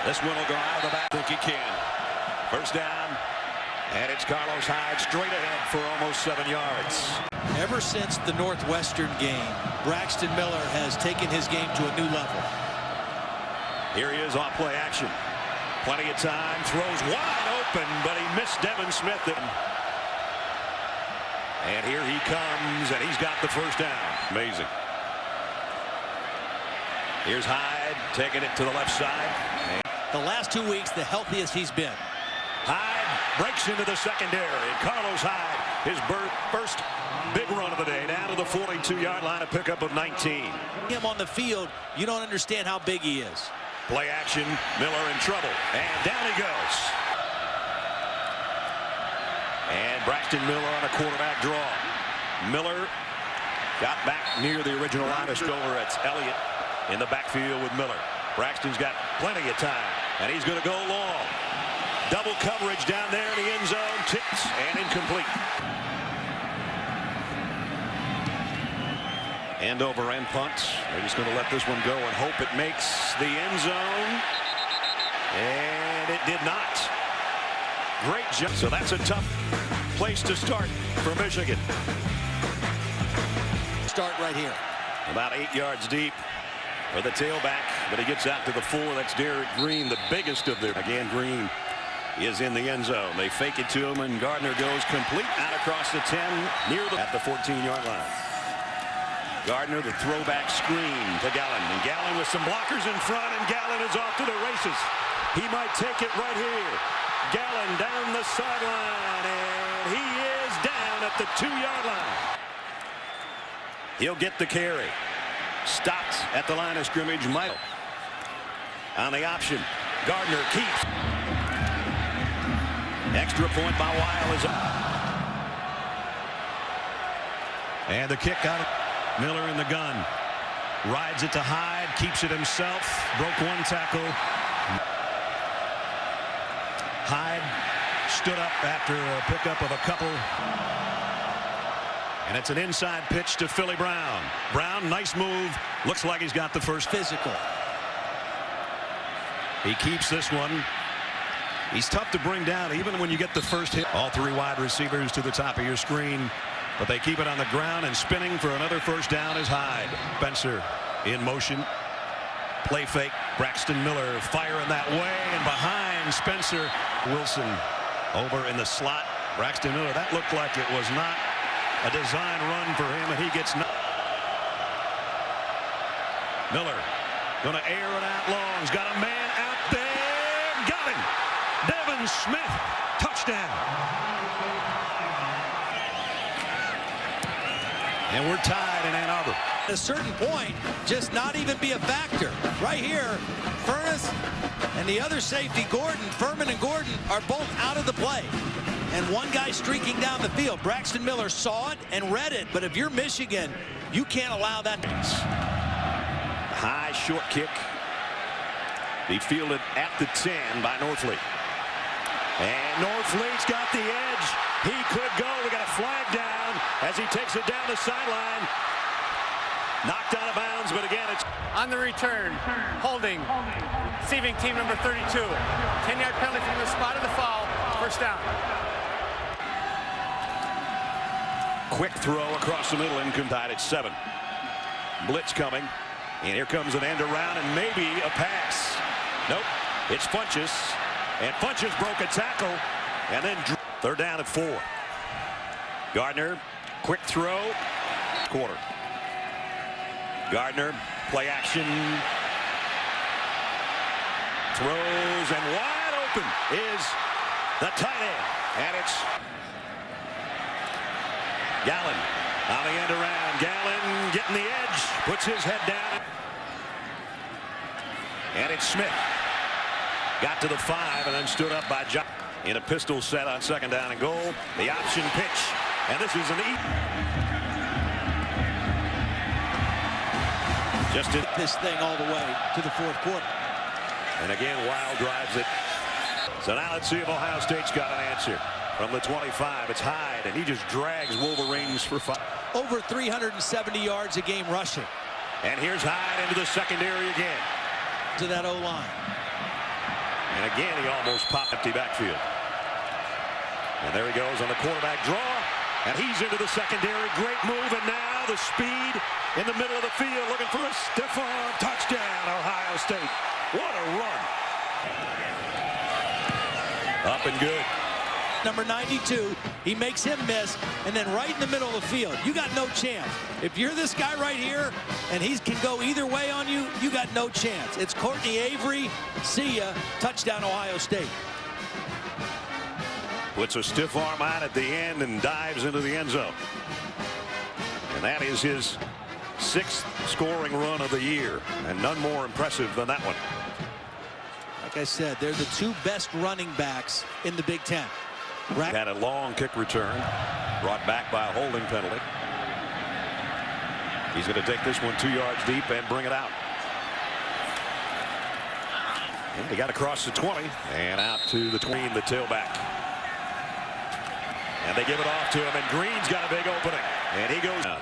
This one will go out of the back. I think he can. First down. And it's Carlos Hyde straight ahead for almost 7 yards. Ever since the Northwestern game, Braxton Miller has taken his game to a new level. Here he is off play action. Plenty of time. Throws wide open, but he missed Devin Smith. And here he comes, and he's got the first down. Amazing. Here's Hyde taking it to the left side. The last 2 weeks, the healthiest he's been. Hyde breaks into the secondary. And Carlos Hyde, his first big run of the day, down to the 42-yard line, a pickup of 19. Him on the field, you don't understand how big he is. Play action, Miller in trouble, and down he goes. And Braxton Miller on a quarterback draw. Miller got back near the original line of score. It's Elliott in the backfield with Miller. Braxton's got plenty of time, and he's going to go long. Double coverage down there in the end zone. Tips and incomplete. End over end punt. They're just going to let this one go and hope it makes the end zone. And it did not. Great jump. So that's a tough place to start for Michigan. Start right here. About 8 yards deep for the tailback, but he gets out to the 4. That's Derek Green, the biggest of their. Again, Green is in the end zone. They fake it to him, and Gardner goes complete out across the 10 at the 14-yard line. Gardner, the throwback screen to Gallen. And Gallen with some blockers in front, and Gallen is off to the races. He might take it right here. Gallen down the sideline, and he is down at the 2-yard line. He'll get the carry. Stopped at the line of scrimmage. Michael on the option. Gardner keeps. Extra point by Weil is up. And the kick out of Miller in the gun. Rides it to Hyde. Keeps it himself. Broke one tackle. Hyde stood up after a pickup of a couple. And it's an inside pitch to Philly Brown. Brown, nice move. Looks like he's got the first. Physical. He keeps this one. He's tough to bring down even when you get the first hit. All 3 wide receivers to the top of your screen. But they keep it on the ground, and spinning for another first down is Hyde. Spencer in motion. Play fake. Braxton Miller firing that way, and behind Spencer. Wilson over in the slot. Braxton Miller, that looked like it was not a design run for him, and he gets Miller going to air it out long. He's got a man out there. Got him. Devin Smith. Touchdown. And we're tied in Ann Arbor. At a certain point, just not even be a factor. Right here, Furness and the other safety, Gordon, Furman and Gordon, are both out of the play. And one guy streaking down the field. Braxton Miller saw it and read it, but if you're Michigan, you can't allow that. High short kick. He fielded at the 10 by Norfleet. And Norfleet's got the edge. He could go. We got a flag down as he takes it down the sideline. Knocked out of bounds, but again, it's on the return. Holding. Receiving team number 32. 10-yard penalty from the spot of the foul. First down. Quick throw across the middle, incomplete at 7. Blitz coming, and here comes an end around and maybe a pass. Nope, it's Funchess, and Funchess broke a tackle, and then third down at 4. Gardner, quick throw, quarter. Gardner, play action, throws, and wide open is the tight end, and it's Gallen on the end around. Gallen getting the edge, puts his head down. And it's Smith. Got to the 5 and then stood up by John in a pistol set on second down and goal. The option pitch. And this is an just did this thing all the way to the 4th quarter. And again, Weil drives it. So now let's see if Ohio State's got an answer. From the 25, it's Hyde, and he just drags Wolverines for 5. Over 370 yards a game rushing. And here's Hyde into the secondary again. To that O-line. And again, he almost popped empty backfield. And there he goes on the quarterback draw. And he's into the secondary. Great move. And now the speed in the middle of the field looking for a stiff arm touchdown, Ohio State. What a run. Up and good. Number 92, he makes him miss, and then right in the middle of the field, you got no chance. If you're this guy right here, and he can go either way on you, you got no chance. It's Courtney Avery. See ya. Touchdown, Ohio State. Puts a stiff arm out at the end and dives into the end zone. And that is his 6th scoring run of the year, and none more impressive than that one. Like I said, they're the 2 best running backs in the Big Ten. Had a long kick return, brought back by a holding penalty. He's going to take this one 2 yards deep and bring it out. And he got across the 20 and out to the 20, the tailback. And they give it off to him, and Green's got a big opening. And he goes down.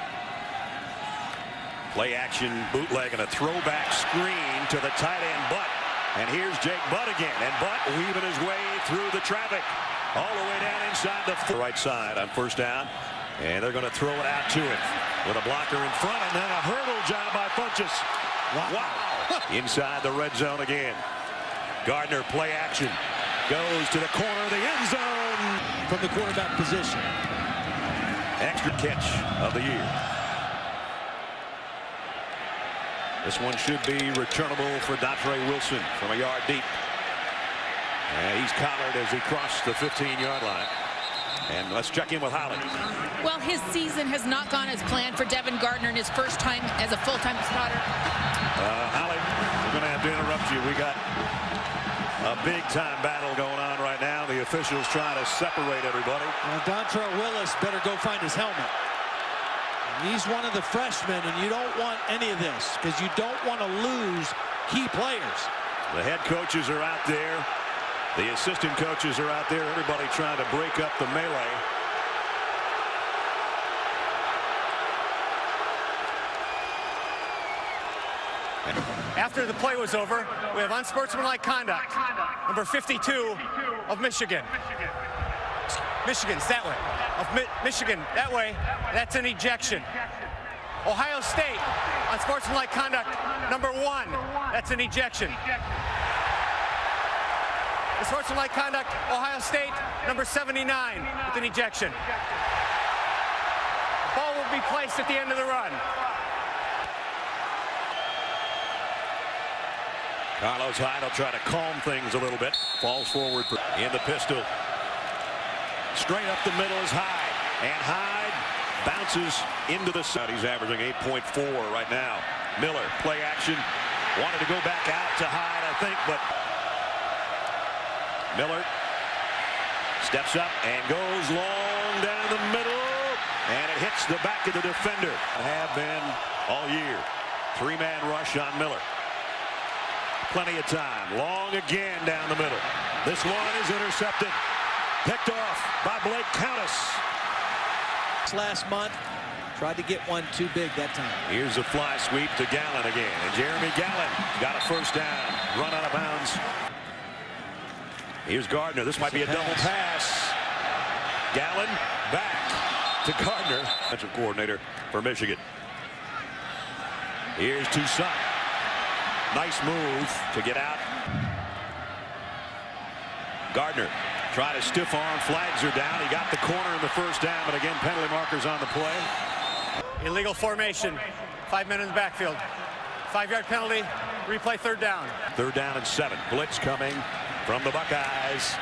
Play action bootleg and a throwback screen to the tight end Butt. And here's Jake Butt again, and Butt weaving his way through the traffic. All the way down inside the right side on first down. And they're going to throw it out to him with a blocker in front, and then a hurdle job by Funchess. Wow. Inside the red zone again. Gardner play action. Goes to the corner of the end zone. From the quarterback position. Extra catch of the year. This one should be returnable for Dontre Wilson from a yard deep. And he's collared as he crossed the 15-yard line. And let's check in with Holly. Well, his season has not gone as planned for Devin Gardner in his first time as a full-time spotter. Holly, we're going to have to interrupt you. We got a big-time battle going on right now. The officials trying to separate everybody. Well, Dontre Willis better go find his helmet. He's one of the freshmen, and you don't want any of this because you don't want to lose key players. The head coaches are out there. The assistant coaches are out there. Everybody trying to break up the melee. After the play was over, we have unsportsmanlike conduct. Number 52 of Michigan. Michigan's that way. Michigan that way. That's an ejection. Ohio State, unsportsmanlike conduct. Number 1. That's an ejection. Unsportsmanlike conduct, Ohio State, number 79 with an ejection. The ball will be placed at the end of the run. Carlos Hyde will try to calm things a little bit. Falls forward in the pistol. Straight up the middle is Hyde. And Hyde bounces into the side. He's averaging 8.4 right now. Miller, play action. Wanted to go back out to Hyde, I think, but Miller steps up and goes long down the middle, and it hits the back of the defender. Have been all year. 3-man rush on Miller. Plenty of time. Long again down the middle. This one is intercepted. Picked off by Blake Countess. Last month, tried to get one too big that time. Here's a fly sweep to Gallen again, and Jeremy Gallen got a first down. Run out of bounds. Here's Gardner. This might be a double pass. Gallen back to Gardner. Defensive coordinator for Michigan. Here's Toussaint. Nice move to get out. Gardner try to stiff arm. Flags are down. He got the corner in the first down, but again, penalty markers on the play. Illegal formation. 5 men in the backfield. 5-yard penalty. Replay 3rd down. 3rd down and 7. Blitz coming from the Buckeyes.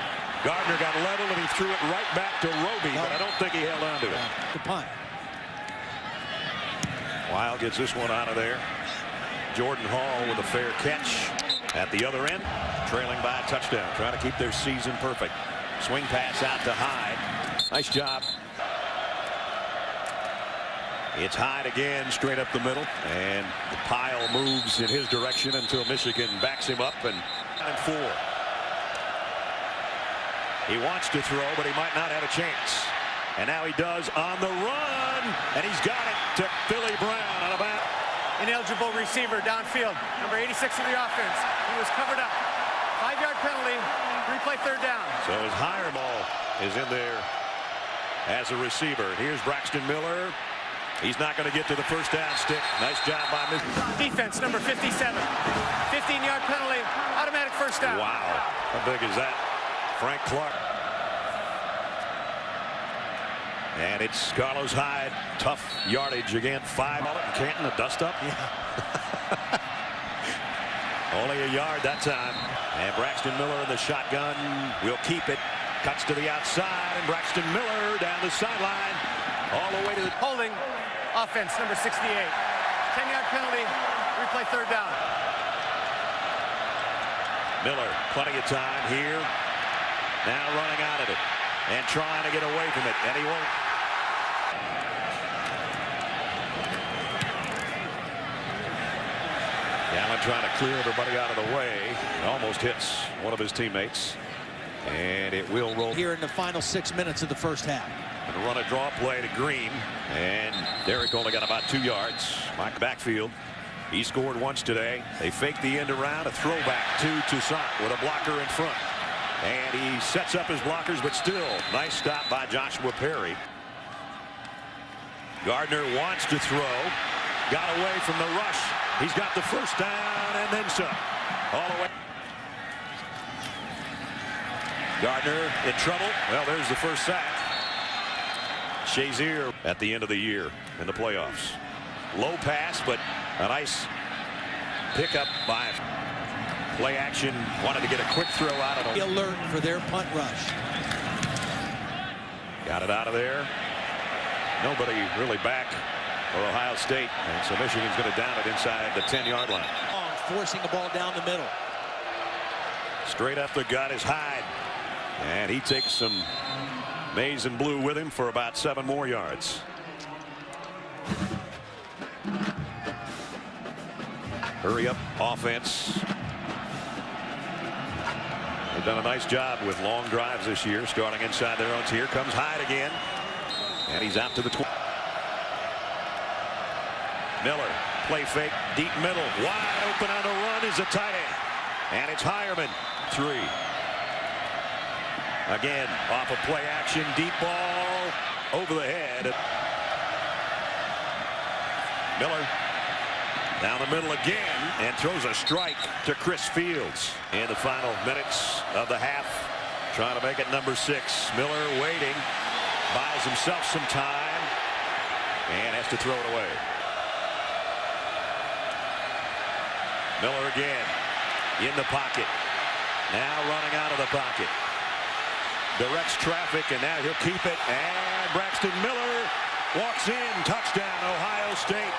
Gardner got level and he threw it right back to Roby, but I don't think he held on to it. The punt. Wild gets this one out of there. Jordan Hall with a fair catch at the other end, trailing by a touchdown, trying to keep their season perfect. Swing pass out to Hyde. Nice job. It's Hyde again, straight up the middle, and the pile moves in his direction until Michigan backs him up, and 4. He wants to throw, but he might not have a chance. And now he does on the run, and he's got it to Philly Brown on a back. Ineligible receiver downfield. Number 86 of the offense. He was covered up. 5-yard penalty. Replay third down. So his higher ball is in there as a receiver. Here's Braxton Miller. He's not going to get to the first down stick. Nice job by Michigan. Defense number 57. 15-yard penalty. Automatic first down. Wow. How big is that? Frank Clark. And it's Carlos Hyde. Tough yardage again. 5 on it. Canton, a dust up. Yeah. Only a yard that time. And Braxton Miller in the shotgun will keep it. Cuts to the outside. And Braxton Miller down the sideline. All the way to the Holding offense number 68. 10-yard penalty. Replay third down. Miller, plenty of time here. Now running out of it. And trying to get away from it. And he won't. Allen trying to clear everybody out of the way. He almost hits one of his teammates. And it will roll Here in the final 6 minutes of the first half. And run a draw play to Green. And Derrick only got about 2 yards. Mike backfield. He scored once today. They fake the end around. A throwback to Toussaint with a blocker in front. And he sets up his blockers, but still nice stop by Joshua Perry. Gardner wants to throw. Got away from the rush. He's got the first down and then some. All the way. Gardner in trouble. Well, there's the first sack. Shazier at the end of the year in the playoffs. Low pass, but a nice pickup by play action. Wanted to get a quick throw out of Be it. alert for their punt rush. Got it out of there. Nobody really back for Ohio State. And so Michigan's going to down it inside the 10-yard line. Forcing the ball down the middle. Straight up the gut is Hyde. And he takes some maize and blue with him for about 7 more yards. Hurry up offense. They've done a nice job with long drives this year, starting inside their own. Here comes Hyde again. And he's out to the 20. Miller, play fake, deep middle, wide open on the run is a tight end. And it's Hireman, 3. Again, off a play action, deep ball, over the head. Miller down the middle again and throws a strike to Chris Fields. In the final minutes of the half, trying to make it number 6. Miller waiting, buys himself some time, and has to throw it away. Miller again in the pocket. Now running out of the pocket. Directs traffic, and now he'll keep it. And Braxton Miller walks in. Touchdown, Ohio State.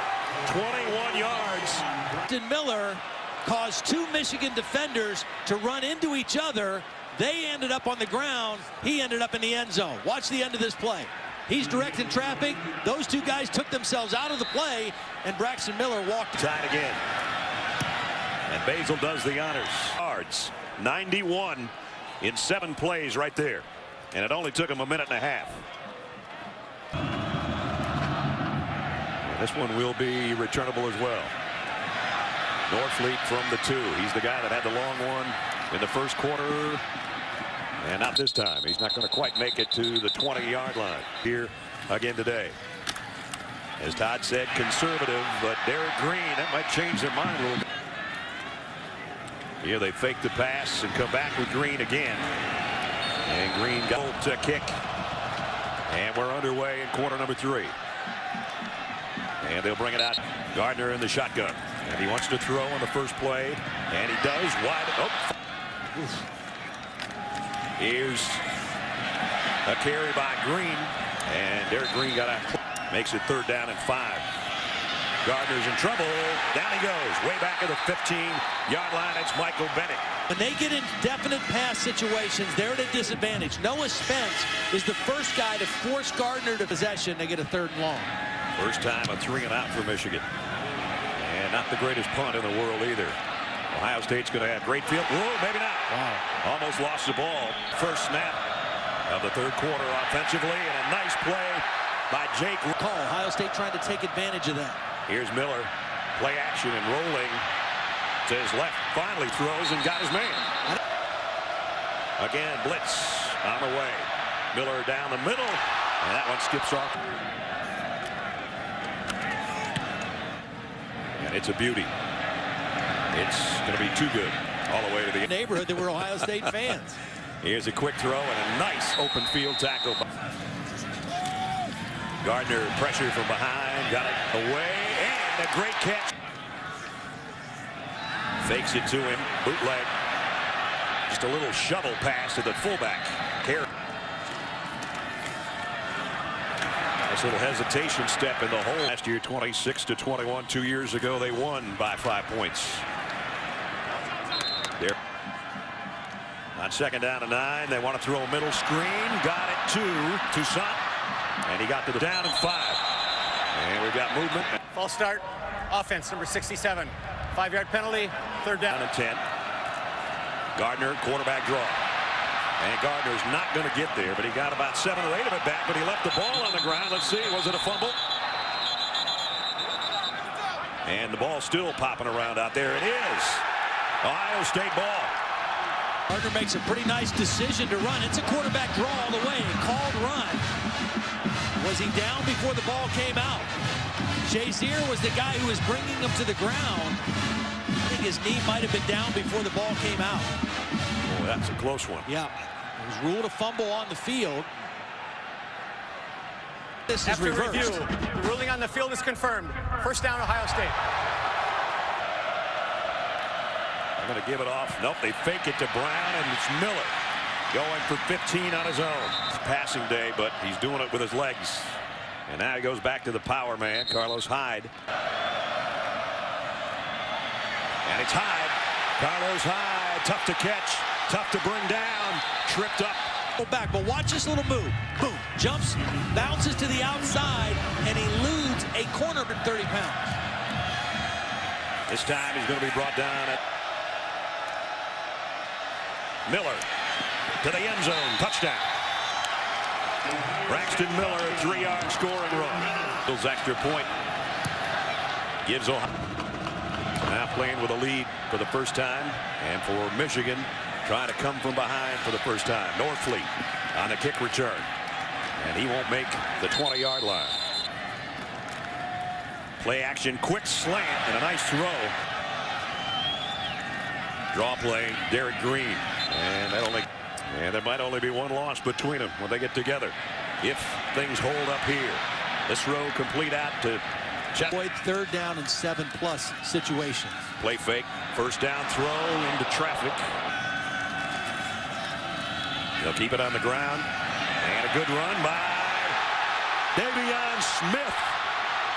21 yards. Braxton Miller caused 2 Michigan defenders to run into each other. They ended up on the ground. He ended up in the end zone. Watch the end of this play. He's directing traffic. Those 2 guys took themselves out of the play, and Braxton Miller walked. Tied again. And Basil does the honors. Yards, 91 in 7 plays right there. And it only took him a minute and a half. And this one will be returnable as well. Norfleet from the 2. He's the guy that had the long one in the first quarter. And not this time. He's not going to quite make it to the 20-yard line here again today. As Todd said, conservative, but Derrick Green, that might change their mind a little bit. Here they fake the pass and come back with Green again. And Green got to kick. And we're underway in quarter number 3. And they'll bring it out. Gardner in the shotgun. And he wants to throw on the first play. And he does. Wide. Oh. Here's a carry by Green. And Derrick Green got out. Makes it 3rd down and 5. Gardner's in trouble. Down he goes. Way back at the 15-yard line. It's Michael Bennett. When they get in definite pass situations, they're at a disadvantage. Noah Spence is the first guy to force Gardner to possession. They get a 3rd and long. First time a 3 and out for Michigan. And not the greatest punt in the world either. Ohio State's going to have great field. Whoa, maybe not. Wow. Almost lost the ball. First snap of the 3rd quarter offensively. And a nice play by Jake. Call. Ohio State trying to take advantage of that. Here's Miller. Play action and rolling to his left. Finally throws and got his man. Again, blitz on the way. Miller down the middle, and that one skips off. And it's a beauty. It's going to be too good all the way to the Neighborhood that were Ohio State fans. Here's a quick throw and a nice open field tackle. Gardner pressure from behind, got it away, and a great catch. Fakes it to him, bootleg. Just a little shovel pass to the fullback. Nice little hesitation step in the hole. Last year, 26-21. 2 years ago, they won by 5 points. There. On second down and 9, they want to throw a middle screen. Got it to Toussaint. And he got to the down and 5. And we've got movement. False start. Offense, number 67. 5-yard penalty. Third down. And 10. Gardner, quarterback draw. And Gardner's not going to get there, but he got about 7 or 8 of it back, but he left the ball on the ground. Let's see, was it a fumble? And the ball still popping around out there. It is. Ohio State ball. Gardner makes a pretty nice decision to run. It's a quarterback draw all the way. A called run. Was he down before the ball came out? Shazier was the guy who was bringing him to the ground. I think his knee might have been down before the ball came out. Oh, that's a close one. Yeah, it was ruled a fumble on the field. This is After reversed. review, the ruling on the field is confirmed. First down, Ohio State. I'm going to give it off. Nope, they fake it to Brown, and it's Miller going for 15 on his own. It's passing day, but he's doing it with his legs. And now he goes back to the power man, Carlos Hyde. And it's Hyde. Carlos Hyde, tough to catch, tough to bring down, tripped up. Go back, but watch this little move. Boom, jumps, bounces to the outside, and eludes a corner at 30 pounds. This time he's going to be brought down at Miller to the end zone, touchdown. Braxton Miller, a 3-yard scoring run. Bill's extra point gives Ohio. Now playing with a lead for the first time, and for Michigan trying to come from behind for the first time. Norfleet on the kick return, and he won't make the 20-yard line. Play action, quick slant, and a nice throw. Draw play, Derek Green, and there might only be one loss between them when they get together. If things hold up here, this throw complete out to Avoid third down and 7+ situations. Play fake, first down throw into traffic. They'll keep it on the ground, and a good run by Davion Smith.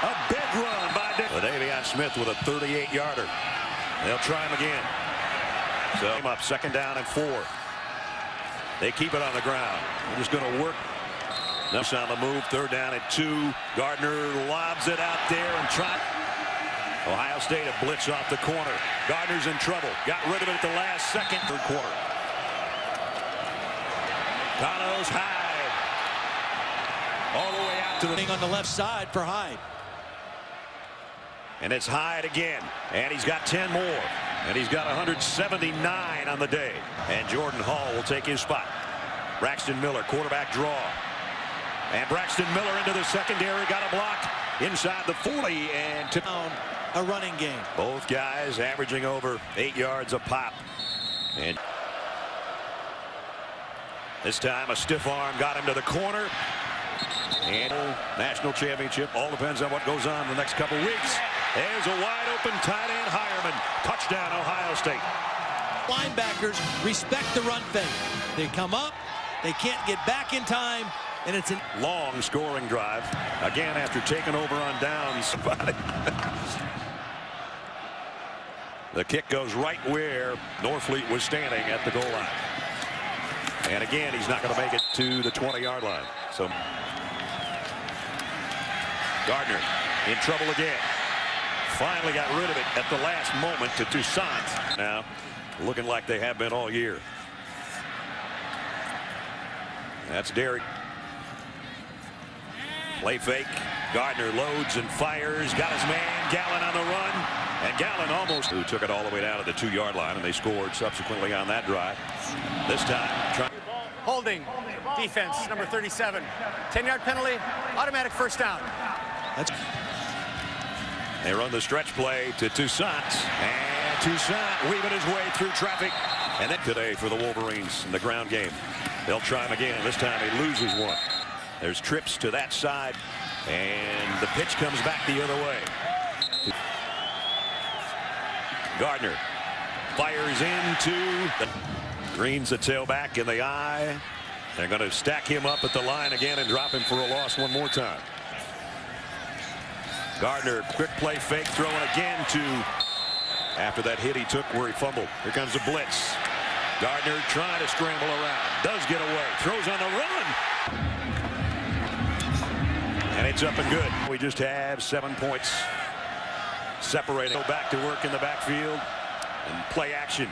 A big run by Davion Smith with a 38-yarder. They'll try him again. So I'm up, second down and 4. They keep it on the ground. They're just going to work. Nuss on the move, third down and 2. Gardner lobs it out there and try. Ohio State a blitz off the corner. Gardner's in trouble. Got rid of it at the last second. Third quarter. Carlos Hyde. All the way out to the On the left side for Hyde. And it's Hyde again. And he's got 10 more. And he's got 179 on the day. And Jordan Hall will take his spot. Braxton Miller, quarterback draw. And Braxton Miller into the secondary, got a block inside the 40 and tip Down a running game. Both guys averaging over 8 yards a pop. And this time a stiff arm got him to the corner. And national championship all depends on what goes on the next couple weeks. There's a wide open tight end, Hireman. Touchdown, Ohio State. Linebackers respect the run fake. They come up, they can't get back in time, and it's a long scoring drive. Again, after taking over on downs. The kick goes right where Norfleet was standing at the goal line. And again, he's not going to make it to the 20-yard line. So Gardner in trouble again. Finally got rid of it at the last moment to Toussaint. Now looking like they have been all year. That's Derek. Play fake. Gardner loads and fires. Got his man Gallen on the run. And Gallen almost who took it all the way down to the 2-yard line, and they scored subsequently on that drive. This time, Holding defense, number 37. 10-yard penalty, automatic first down. They run the stretch play to Toussaint. And Toussaint weaving his way through traffic. And then today for the Wolverines in the ground game. They'll try him again. This time he loses one. There's trips to that side. And the pitch comes back the other way. Gardner fires into the Green's the tailback in the eye. They're going to stack him up at the line again and drop him for a loss one more time. Gardner, quick play fake, throwing again to after that hit he took where he fumbled. Here comes the blitz. Gardner trying to scramble around. Does get away. Throws on the run. And it's up and good. We just have 7 points separating. Go back to work in the backfield and play action.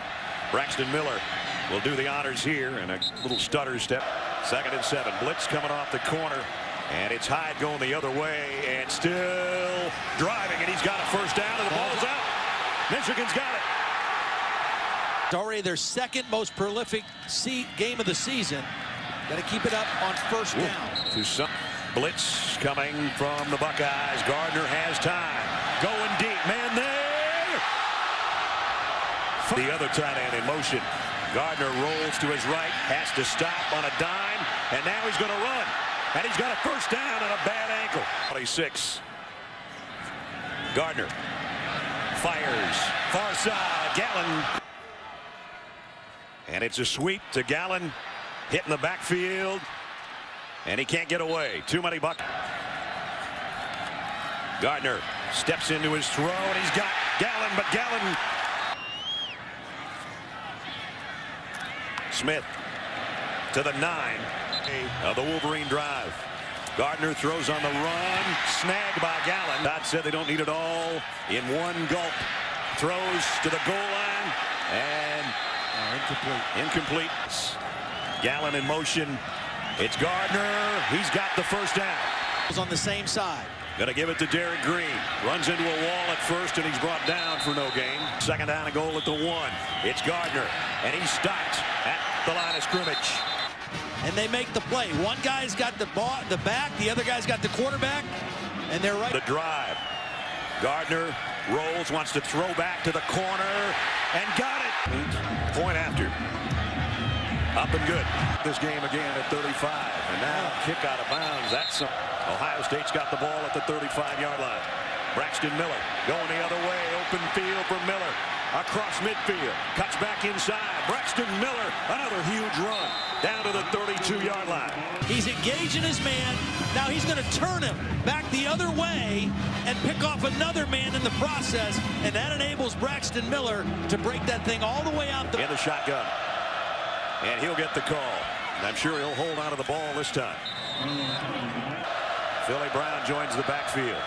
Braxton Miller will do the honors here and a little stutter step. 2nd and 7. Blitz coming off the corner. And it's Hyde going the other way and still driving, and he's got a first down, and the ball's out. Michigan's got it. It's already their 2nd most prolific game of the season. Got to keep it up on first down. Toussaint. Blitz coming from the Buckeyes. Gardner has time. Going deep. Man there. The other tight end in motion. Gardner rolls to his right. Has to stop on a dime. And now he's going to run. And he's got a first down on a bad ankle. 26. Gardner fires. Far side. Gallen. And it's a sweep to Gallen. Hitting the backfield. And he can't get away. Too many buckets. Gardner steps into his throw, and he's got Gallen, but Gallen. Smith to the 9 of the Wolverine drive. Gardner throws on the run. Snagged by Gallen. Todd said they don't need it all in one gulp. Throws to the goal line. And incomplete. Gallen in motion. It's Gardner. He's got the first down. On the same side. Going to give it to Derek Green. Runs into a wall at first, and he's brought down for no gain. 2nd down and goal at the 1. It's Gardner, and he stopped at the line of scrimmage. And they make the play. One guy's got the back, the other guy's got the quarterback, and they're right. The drive. Gardner rolls, wants to throw back to the corner, and got it. Point after. Up and good. This game again at 35, and now kick out of bounds. That's Ohio State's got the ball at the 35-yard line. Braxton Miller going the other way. Open field for Miller. Across midfield. Cuts back inside. Braxton Miller, another huge run down to the 32-yard line. He's engaging his man. Now he's going to turn him back the other way and pick off another man in the process, and that enables Braxton Miller to break that thing all the way out. In the shotgun. And he'll get the call. And I'm sure he'll hold on to the ball this time. Philly Brown joins the backfield.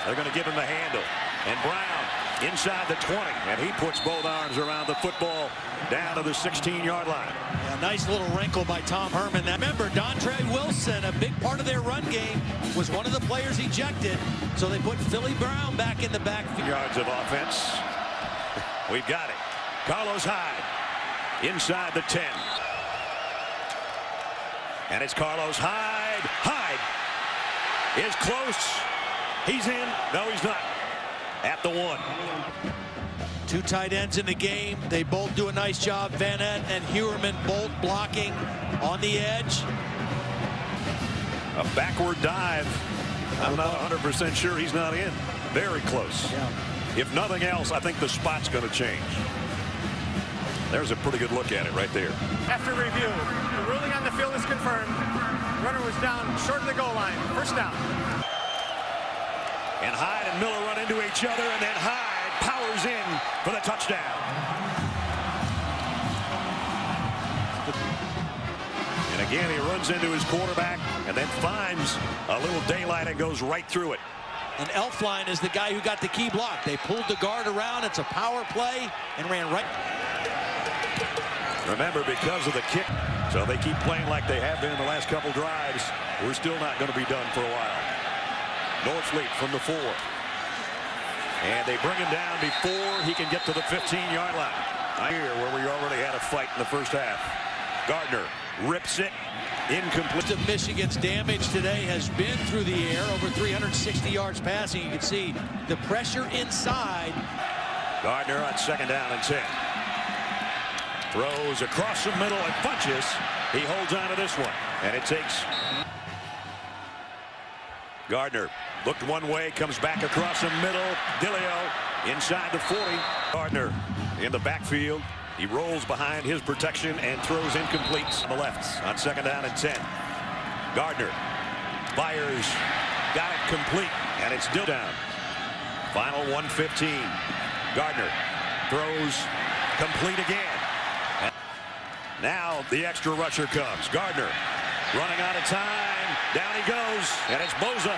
They're going to give him the handle. And Brown inside the 20. And he puts both arms around the football down to the 16-yard line. Yeah, nice little wrinkle by Tom Herman. Now, remember, Dontre Wilson, a big part of their run game, was one of the players ejected. So they put Philly Brown back in the backfield. Yards of offense. We've got it. Carlos Hyde inside the 10. And it's Carlos Hyde. Hyde is close. He's in. No, he's not. At the 1. 2 tight ends in the game. They both do a nice job. Van Ness and Heuerman both blocking on the edge. A backward dive. I'm not 100% sure he's not in. Very close. Yeah. If nothing else, I think the spot's going to change. There's a pretty good look at it right there. After review, the ruling on the field is confirmed. Runner was down short of the goal line. First down. And Hyde and Miller run into each other, and then Hyde powers in for the touchdown. And again, he runs into his quarterback and then finds a little daylight and goes right through it. And Elflein is the guy who got the key block. They pulled the guard around. It's a power play and ran right. Remember, because of the kick, so they keep playing like they have been in the last couple drives. We're still not going to be done for a while. Norfleet from the 4. And they bring him down before he can get to the 15-yard line. Here, where we already had a fight in the first half. Gardner rips it. Incomplete. Of Michigan's damage today has been through the air, over 360 yards passing. You can see the pressure inside. Gardner on 2nd down and 10. Throws across the middle and punches. He holds on to this one. And it takes. Gardner looked one way, comes back across the middle. Dillio inside the 40. Gardner in the backfield. He rolls behind his protection and throws incomplete on the left on 2nd down and 10. Gardner fires, got it complete, and it's still down. Final 1:15. Gardner throws complete again. And now the extra rusher comes. Gardner running out of time. Down he goes, and it's Bosa.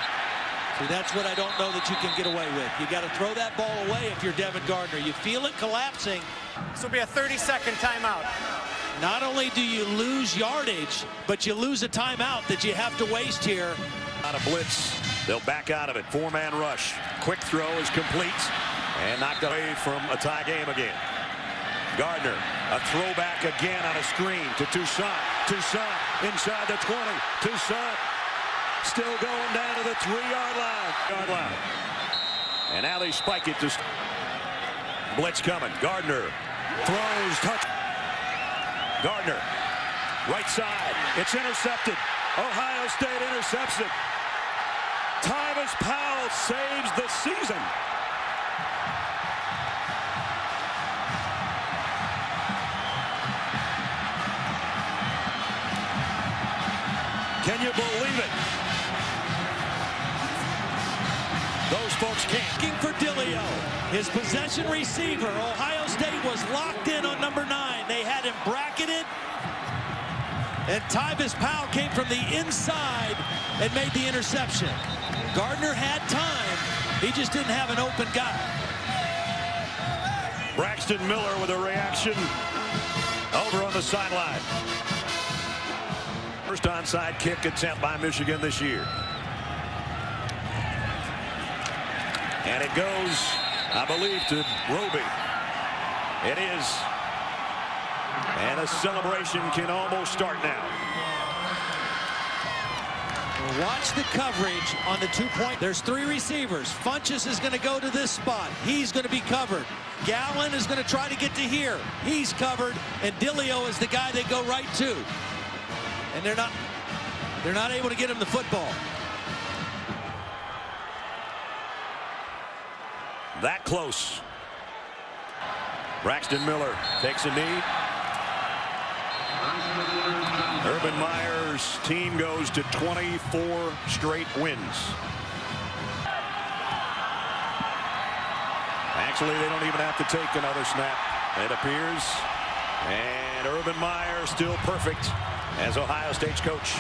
See, that's what I don't know that you can get away with. You got to throw that ball away if you're Devin Gardner. You feel it collapsing. This will be a 30-second timeout. Not only do you lose yardage, but you lose a timeout that you have to waste here. On a blitz, they'll back out of it. 4-man rush. Quick throw is complete and knocked away from a tie game again. Gardner, a throwback again on a screen to Toussaint. Toussaint inside the 20. Toussaint still going down to the 3-yard line. And now they spike it to blitz coming. Gardner throws, touch. Gardner, right side. It's intercepted. Ohio State intercepts it. Tyvis Powell saves the season. Can you believe it? Those folks can't. Looking for Dillio, his possession receiver. Ohio State was locked in on number 9. They had him bracketed. And Tyvis Powell came from the inside and made the interception. Gardner had time. He just didn't have an open guy. Braxton Miller with a reaction over on the sideline. First onside kick attempt by Michigan this year. And it goes, I believe, to Roby. It is. And a celebration can almost start now. Watch the coverage on the 2-point. There's 3 receivers. Funchess is going to go to this spot. He's going to be covered. Gallen is going to try to get to here. He's covered. And Dillio is the guy they go right to. And they're not able to get him the football. That close. Braxton Miller takes a knee. Urban Meyer's team goes to 24 straight wins. Actually, they don't even have to take another snap, it appears. And Urban Meyer still perfect as Ohio State's coach.